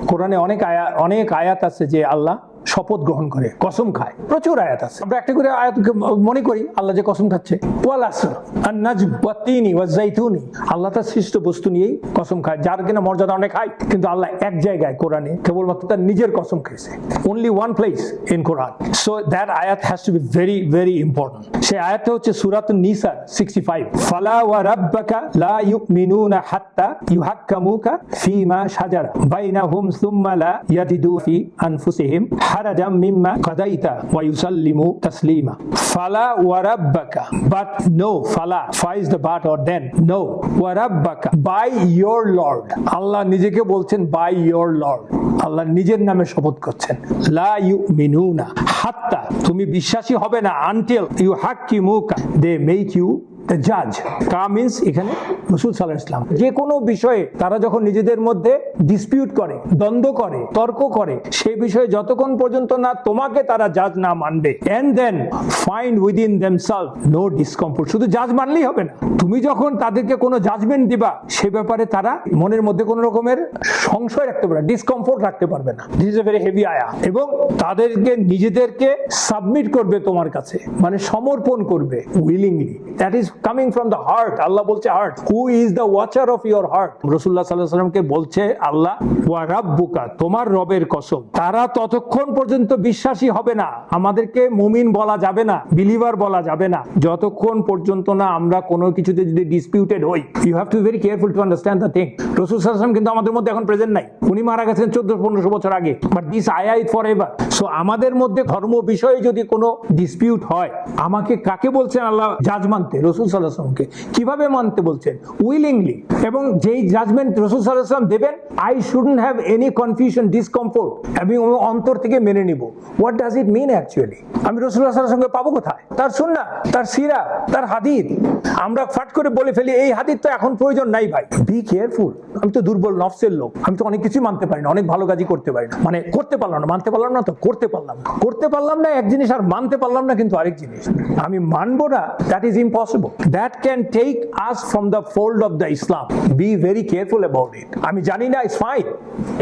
কোরআনে অনেক আয়াত আছে যে আল্লাহ শপথ গ্রহণ করে, কসম খায়, প্রচুর আয়াত আছে। আমরা একটা করে আয়াত মনে করি আল্লাহ যে কসম খাচ্ছে, ওয়াল আসর, আন নাজম, ওয়াত তিনি, ওয়াজ জাইতুনি। আল্লাহ তার সৃষ্ট বস্তু নিয়েই কসম খায়, যার কিনা মর্যাদা অনেক হাই, কিন্তু আল্লাহ এক জায়গায় কোরআনে কেবলমাত্র তার নিজের কসম খেয়েছে। Only one place in Quran. So that আয়াত has to be very very important. সেই আয়াতটা হচ্ছে সূরাতুন নিসা 65। ফালা ওয়া রাব্বাকা লা ইউমিনুনা হাত্তা ইউহাক্কামুকা ফীমা শাজারা বাইনাহুম সুম্মা লা ইয়াজিদু ফি আনফুসিহিম হারাজাম মিম্মা কাদাইতা ওয়া ইউসাল্লিমু তাসলিমা। ফালা ওয়া রাব্বাকা, but no, ফালা, ফা is the but or then, no, ওয়া রাব্বাকা, by your Lord। আল্লাহ নিজেকে বলছেন by your Lord, আল্লাহ নিজের নামে শপথ করছেন। লা ইউমিনুনা হাত্তা, তুমি বিশ্বাসী হবে না until ইউহাক্কিমুকা, they make you the judge। কা মিন্স এখানে রাসূল সাল্লাল্লাহু আলাইহি ওয়াসাল্লাম। যে কোনো বিষয়ে তারা যখন নিজেদের মধ্যে ডিসপিউট করে, দ্বন্দ্ব করে, তর্ক করে, সেই বিষয়ে যতক্ষণ পর্যন্ত না তোমাকে তারা জাজ না মানবে, and then find within themselves no discomfort। শুধু জাজ মানলেই হবে না, তুমি যখন তাদেরকে কোনো জাজমেন্ট দিবা সে ব্যাপারে তারা মনের মধ্যে কোনো রকমের সংশয় রাখতে পারবে, ডিসকমফোর্ট রাখতে পারবে না। This is a very heavy আয়া। এবং তাদেরকে নিজেদেরকে সাবমিট করবে তোমার কাছে, মানে সমর্পণ করবে willingly. That is coming from the heart। আল্লাহ বলছে heart, who is the watcher of your heart। রাসূলুল্লাহ সাল্লাল্লাহু আলাইহি ওয়াসাল্লামকে বলছে আল্লাহ, ওয়া রাব্বুকা, তোমার রবের কসম, তারা ততক্ষণ পর্যন্ত বিশ্বাসী হবে না, আমাদেরকে মুমিন বলা যাবে না, বিলিভার বলা যাবে না, যতক্ষণ পর্যন্ত না আমরা কোনো কিছুতে যদি ডিসপিউটেড হই। You have to very careful to understand the thing. রাসূল সাল্লাল্লাহু আলাইহি ওয়াসাল্লাম কিন্তু আমাদের মধ্যে এখন প্রেজেন্ট নাই, উনি মারা গেছেন 1400-1500 বছর আগে, বাট দিস আয়া ইজ ফরএভার। সো আমাদের মধ্যে ধর্ম বিষয়ে যদি কোনো ডিসপিউট হয়, আমাকে কাকে বলছেন আল্লাহ জাজ মানতে? রাসূল সাল্লাল্লাহু আলাইহি ওয়াসাল্লামকে। কিভাবে মানতে বলছেন? উইলিংলি। এবং যেই জাজমেন্ট রাসূল সাল্লাল্লাহু আলাইহি ওয়াসাল্লাম দেবেন, I shouldn't have any confusion, discomfort, আমি অন্তর থেকে মেনে নিব। What does it mean actually? আমি রাসূলুল্লাহ সাল্লাল্লাহু আলাইহি ওয়াসাল্লামকে পাবো কোথায়? তার সুন্নাহ, তার সিরা, তার হাদিস। আমরা ফাট করে বলে ফেলি এই হাদিস তো এখন প্রয়োজন নাই। ভাই, বি কেয়ারফুল। আমি তো দুর্বল নফসের লোক, আমি তো অনেক কিছুই মানতে পারি না, অনেক ভালো কাজই করতে পারি না, মানে করতে পারলাম না, মানতে পারলাম না, তো করতে পারলাম না এক জিনিস, আর মানতে পারলাম না কিন্তু আরেক জিনিস। আমি মানবো না, that is impossible. That can take us from the fold of the Islam. Be very careful about it. আমি জানি না, ইটস ফাইন।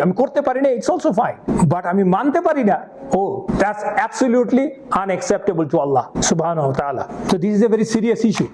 আমি করতে পারি না, ইটস অলসো ফাইন। বাট আমি মানতে পারি না, ও দ্যাটস অ্যাবসলিউটলি আনএক্সেপ্টেবল টু আল্লাহ সুবহানাহু ওয়া তাআলা। So this is a very serious issue.